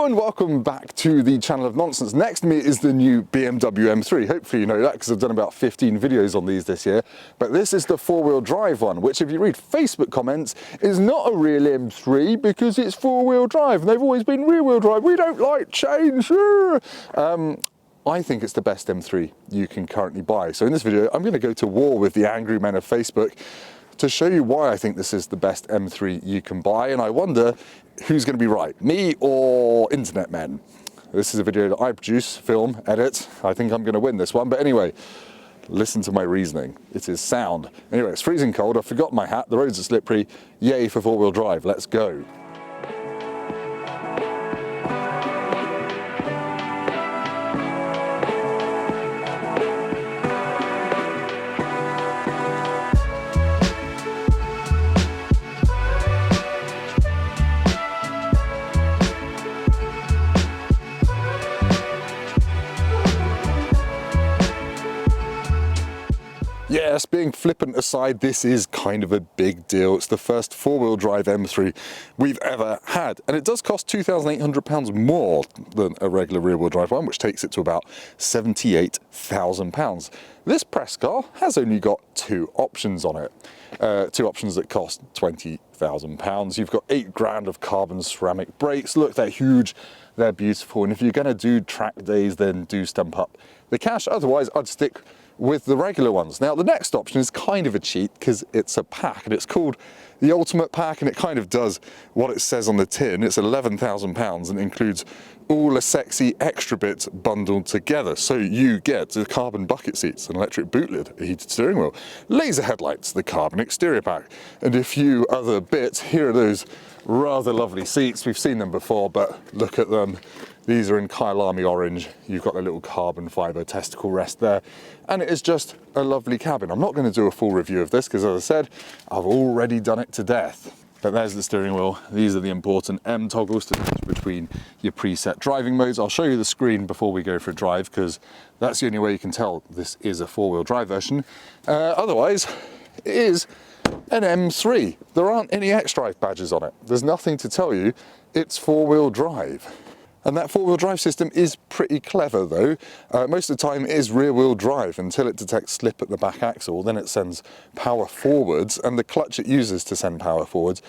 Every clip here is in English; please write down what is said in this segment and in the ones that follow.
and welcome back to the channel of nonsense. Next to me is the new BMW M3. Hopefully you know that because I've done about 15 videos on these this year. But this is the four-wheel drive one, which if you read Facebook comments is not a real M3 because it's four-wheel drive. And they've always been rear-wheel drive. We don't like change. I think it's the best M3 you can currently buy. So in this video, I'm going to go to war with the angry men of Facebook to show you why I think this is the best M3 you can buy. And I wonder who's going to be right, me or internet men. This is a video that I produce, film, edit. I think I'm going to win this one. But anyway, listen to my reasoning. It is sound. Anyway, it's freezing cold. I forgot my hat. The roads are slippery. Yay for four-wheel drive. Let's go. Yes, being flippant aside, this is kind of a big deal. It's the first four-wheel drive M3 we've ever had, and it does cost £2,800 more than a regular rear-wheel drive one, which takes it to about £78,000. This press car has only got two options on it, two options that cost £20,000. You've got 8 grand of carbon ceramic brakes. Look, they're huge, they're beautiful, and if you're going to do track days, then do stump up the cash. Otherwise, I'd stick with the regular ones. Now the next option is kind of a cheat because it's a pack and it's called the Ultimate Pack, and it kind of does what it says on the tin. It's £11,000 and includes all the sexy extra bits bundled together. So you get the carbon bucket seats, an electric boot lid, a heated steering wheel, laser headlights, the carbon exterior pack, and a few other bits. Here are those rather lovely seats. We've seen them before, but look at them. These are in Kyalami orange. You've got a little carbon fibre testicle rest there, and it is just a lovely cabin. I'm not going to do a full review of this because, as I said, I've already done it to death. But there's the steering wheel. These are the important M toggles to switch between your preset driving modes. I'll show you the screen before we go for a drive because that's the only way you can tell this is a four-wheel drive version. Otherwise, it is an M3. There aren't any xDrive badges on it. There's nothing to tell you it's four-wheel drive. And that four-wheel drive system is pretty clever though. Most of the time it is rear-wheel drive until it detects slip at the back axle, then it sends power forwards, and the clutch it uses to send power forwards,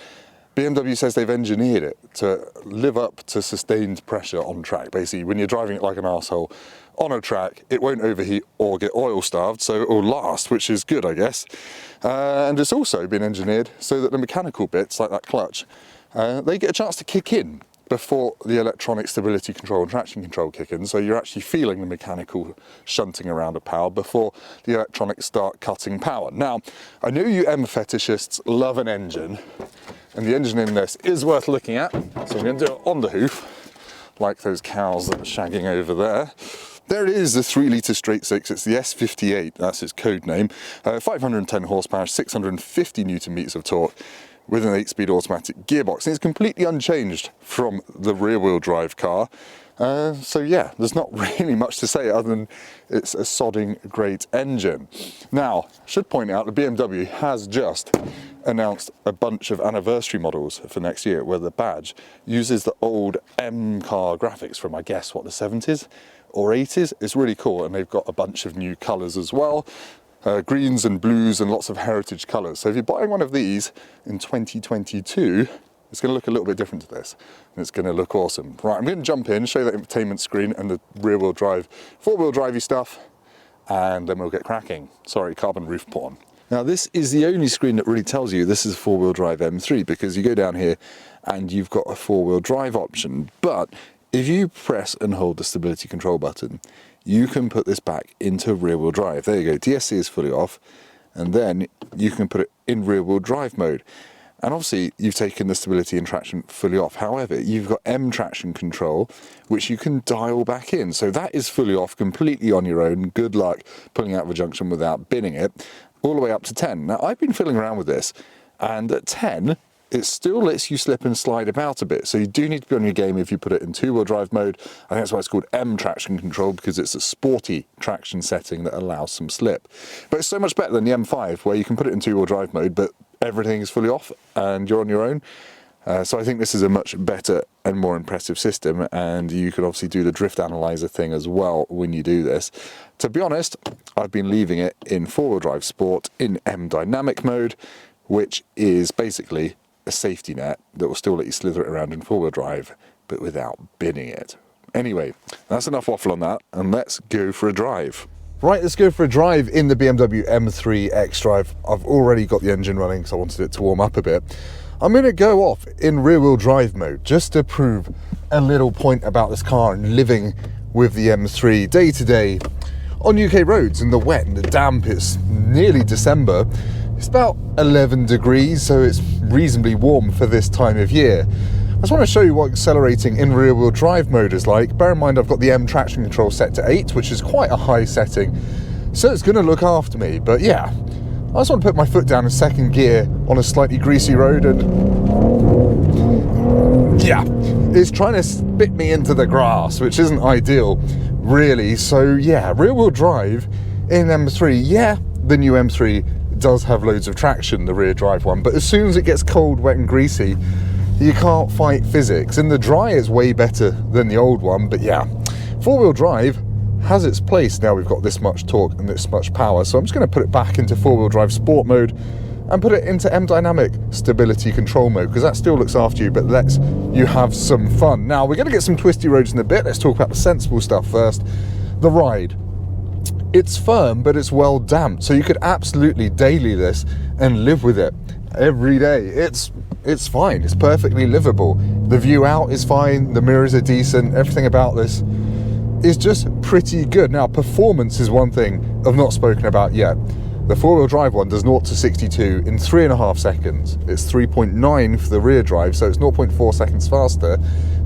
BMW says they've engineered it to live up to sustained pressure on track. Basically, when you're driving it like an arsehole on a track, it won't overheat or get oil starved, so it will last, which is good, I guess. And it's also been engineered so that the mechanical bits, like that clutch, they get a chance to kick in before the electronic stability control and traction control kick in, so you're actually feeling the mechanical shunting around of power before the electronics start cutting power. Now, I know you M fetishists love an engine, and the engine in this is worth looking at, so I'm going to do it on the hoof, like those cows that are shagging over there. There it is, the 3-litre straight six. It's the S58, that's its code name. 510 horsepower, 650 newton meters of torque, with an 8-speed automatic gearbox, and it's completely unchanged from the rear-wheel drive car. So yeah, there's not really much to say other than it's a sodding great engine. Now, I should point out that BMW has just announced a bunch of anniversary models for next year where the badge uses the old M car graphics from, I guess, what, the 70s or 80s? It's really cool, and they've got a bunch of new colours as well. Greens and blues and lots of heritage colours. So if you're buying one of these in 2022, it's going to look a little bit different to this, and it's going to look awesome. Right, I'm going to jump in, show you that infotainment screen and the rear-wheel drive, four-wheel drivey stuff, and then we'll get cracking. Sorry, carbon roof porn. Now this is the only screen that really tells you this is a four-wheel drive M3, because you go down here and you've got a four-wheel drive option, but if you press and hold the stability control button, you can put this back into rear-wheel drive. There you go, DSC is fully off, and then you can put it in rear-wheel drive mode. And obviously you've taken the stability and traction fully off. However, you've got M traction control, which you can dial back in. So that is fully off, completely on your own. Good luck pulling out of a junction without binning it, all the way up to 10. Now I've been fiddling around with this, and at 10, it still lets you slip and slide about a bit. So you do need to be on your game if you put it in two-wheel drive mode. I think that's why it's called M traction control, because it's a sporty traction setting that allows some slip. But it's so much better than the M5, where you can put it in two-wheel drive mode, but everything is fully off and you're on your own. So I think this is a much better and more impressive system, and you can obviously do the drift analyzer thing as well when you do this. To be honest, I've been leaving it in 4-wheel drive sport in M dynamic mode, which is basically a safety net that will still let you slither it around in 4-wheel drive, but without binning it. Anyway, that's enough waffle on that, and let's go for a drive. Right, let's go for a drive in the BMW M3 xDrive. I've already got the engine running because I wanted it to warm up a bit. I'm going to go off in rear-wheel drive mode just to prove a little point about this car and living with the M3 day to day on UK roads in the wet and the damp. It's nearly December. It's about 11 degrees, so it's reasonably warm for this time of year. I just want to show you what accelerating in rear-wheel drive mode is like. Bear in mind I've got the M traction control set to 8, which is quite a high setting, so it's going to look after me. But yeah, I just want to put my foot down in second gear on a slightly greasy road, and yeah, it's trying to spit me into the grass, which isn't ideal, really. So yeah, rear-wheel drive in M3, yeah, the new M3 does have loads of traction, the rear drive one, but as soon as it gets cold, wet and greasy, you can't fight physics. In the dry, it's way better than the old one, but yeah, 4-wheel drive has its place now we've got this much torque and this much power. So I'm just going to put it back into 4-wheel drive sport mode and put it into M dynamic stability control mode, because that still looks after you but lets you have some fun. Now we're going to get some twisty roads in a bit. Let's talk about the sensible stuff first. The ride. It's firm, but it's well damped, so you could absolutely daily this and live with it every day. It's fine. It's perfectly livable. The view out is fine. The mirrors are decent. Everything about this is just pretty good. Now, performance is one thing I've not spoken about yet. The 4-wheel drive one does 0 to 62 in 3.5 seconds. It's 3.9 for the rear drive, so it's 0.4 seconds faster.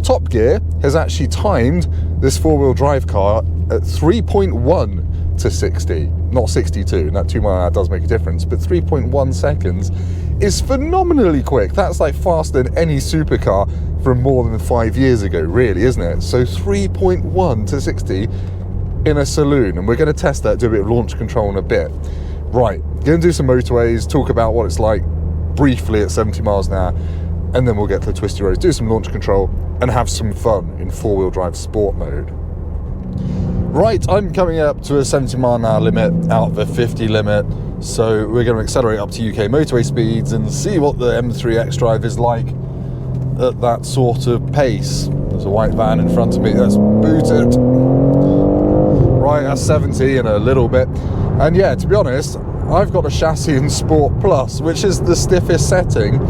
Top Gear has actually timed this 4-wheel drive car at 3.1 to 60, not 62, and that 2 mile an hour does make a difference, but 3.1 seconds is phenomenally quick. That's like faster than any supercar from more than 5 years ago, really, isn't it? So 3.1 to 60 in a saloon, and we're going to test that, do a bit of launch control in a bit. Right, going to do some motorways, talk about what it's like briefly at 70 miles an hour, and then we'll get to the twisty roads, do some launch control, and have some fun in 4-wheel drive sport mode. Right, I'm coming up to a 70 mile an hour limit out of a 50 limit, so we're going to accelerate up to UK motorway speeds and see what the M3 xDrive is like at that sort of pace. There's a white van in front of me that's booted. Right, that's 70 in a little bit. And yeah, to be honest, I've got a chassis in Sport Plus, which is the stiffest setting,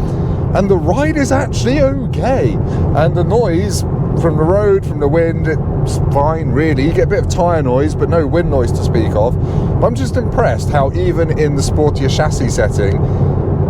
and the ride is actually okay. And the noise from the road, from the wind, it's fine really. You get a bit of tyre noise, but no wind noise to speak of. But I'm just impressed how even in the sportier chassis setting,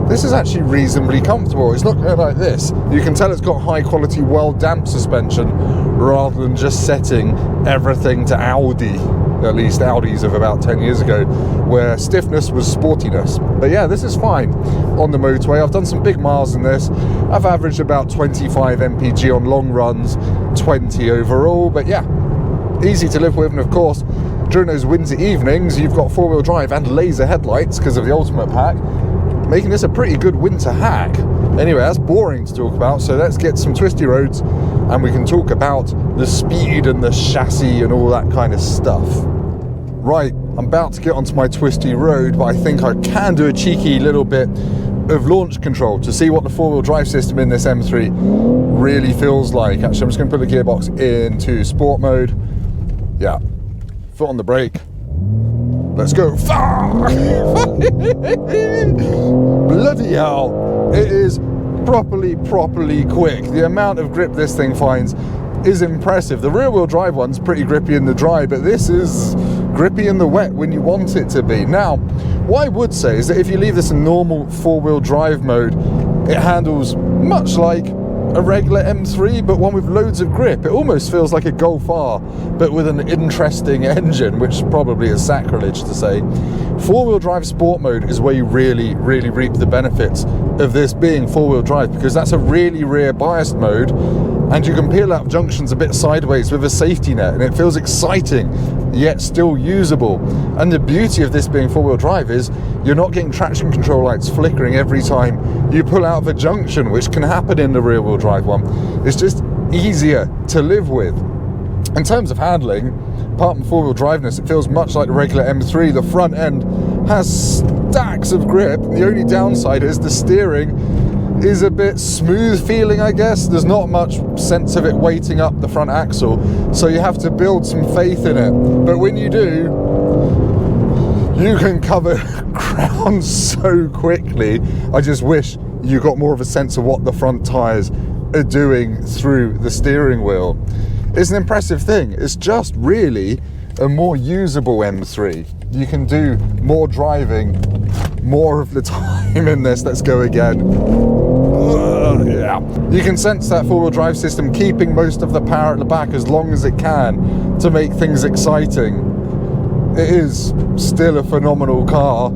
this is actually reasonably comfortable. It's not going like this. You can tell it's got high quality, well damped suspension rather than just setting everything to Audi. At least Audis of about 10 years ago, where stiffness was sportiness. But yeah, this is fine on the motorway. I've done some big miles in this. I've averaged about 25 mpg on long runs, 20 overall. But yeah, easy to live with. And of course, during those winter evenings, you've got 4-wheel drive and laser headlights because of the Ultimate Pack, making this a pretty good winter hack. Anyway, that's boring to talk about, so let's get some twisty roads and we can talk about the speed and the chassis and all that kind of stuff. Right, I'm about to get onto my twisty road, but I think I can do a cheeky little bit of launch control to see what the 4-wheel drive system in this M3 really feels like. Actually, I'm just going to put the gearbox into sport mode. Yeah, foot on the brake. Let's go. Bloody hell. It is properly quick. The amount of grip this thing finds is impressive. The rear-wheel drive one's pretty grippy in the dry, but this is grippy in the wet when you want it to be. Now, what I would say is that if you leave this in normal 4-wheel drive mode, it handles much like a regular M3, but one with loads of grip. It almost feels like a Golf R, but with an interesting engine, which probably is sacrilege to say. 4-wheel drive sport mode is where you really reap the benefits of this being 4-wheel drive, because that's a really rear biased mode, and you can peel out junctions a bit sideways with a safety net, and it feels exciting yet still usable. And the beauty of this being four-wheel drive is you're not getting traction control lights flickering every time you pull out of a junction, which can happen in the rear-wheel drive one. It's just easier to live with. In terms of handling, apart from four-wheel driveness, it feels much like the regular M3. The front end has stacks of grip. The only downside is the steering is a bit smooth feeling, I guess. There's not much sense of it weighting up the front axle, so you have to build some faith in it. But when you do, you can cover ground so quickly. I just wish you got more of a sense of what the front tyres are doing through the steering wheel. It's an impressive thing. It's just really a more usable M3. You can do more driving more of the time in this. Let's go again. Yeah. You can sense that four-wheel drive system keeping most of the power at the back as long as it can to make things exciting. It is still a phenomenal car.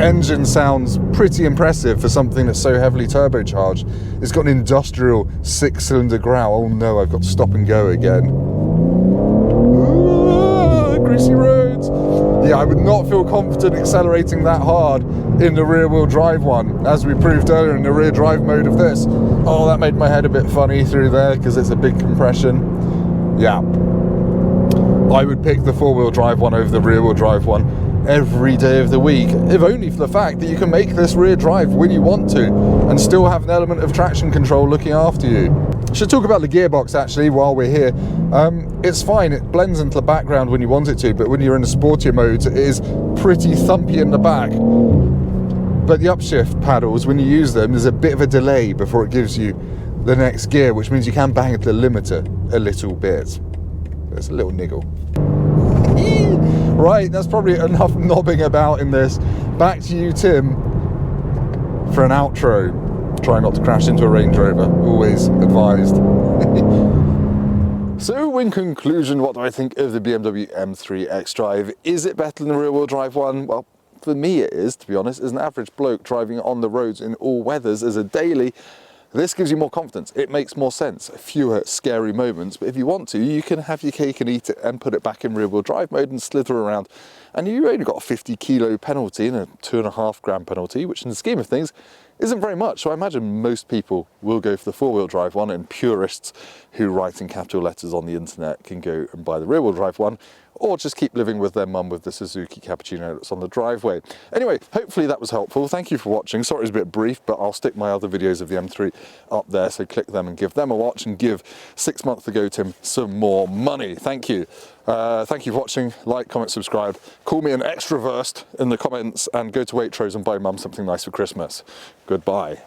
Engine sounds pretty impressive for something that's so heavily turbocharged. It's got an industrial 6-cylinder growl. Oh no, I've got to stop and go again. Greasy roads. Yeah, I would not feel confident accelerating that hard in the rear-wheel drive one, as we proved earlier in the rear drive mode of this. Oh, that made my head a bit funny through there because it's a big compression. Yeah, I would pick the four-wheel drive one over the rear-wheel drive one every day of the week, if only for the fact that you can make this rear drive when you want to and still have an element of traction control looking after you. I should talk about the gearbox actually while we're here. It's fine, it blends into the background when you want it to, but when you're in the sportier modes it is pretty thumpy in the back. But the upshift paddles, when you use them, there's a bit of a delay before it gives you the next gear, which means you can bang at the limiter a little bit. There's a little niggle. Right, that's probably enough knobbing about in this. Back to you, Tim, for an outro. Try not to crash into a Range Rover, always advised. So in conclusion, what do I think of the BMW M3 xDrive? Is it better than the rear-wheel drive one? Well, for me it is, to be honest. As an average bloke driving on the roads in all weathers as a daily, this gives you more confidence. It makes more sense. Fewer scary moments, but if you want to, you can have your cake and eat it and put it back in rear-wheel drive mode and slither around. And you only got a 50 kilo penalty and a 2.5 grand penalty, which in the scheme of things isn't very much. So I imagine most people will go for the four-wheel drive one, and purists who write in capital letters on the internet can go and buy the rear-wheel drive one, or just keep living with their mum with the Suzuki Cappuccino that's on the driveway. Anyway, hopefully that was helpful. Thank you for watching. Sorry it's a bit brief, but I'll stick my other videos of the M3 up there, so click them and give them a watch and give 6 months ago Tim some more money. Thank you. Thank you for watching. Like, comment, subscribe. Call me an extrovert in the comments, and go to Waitrose and buy mum something nice for Christmas. Goodbye.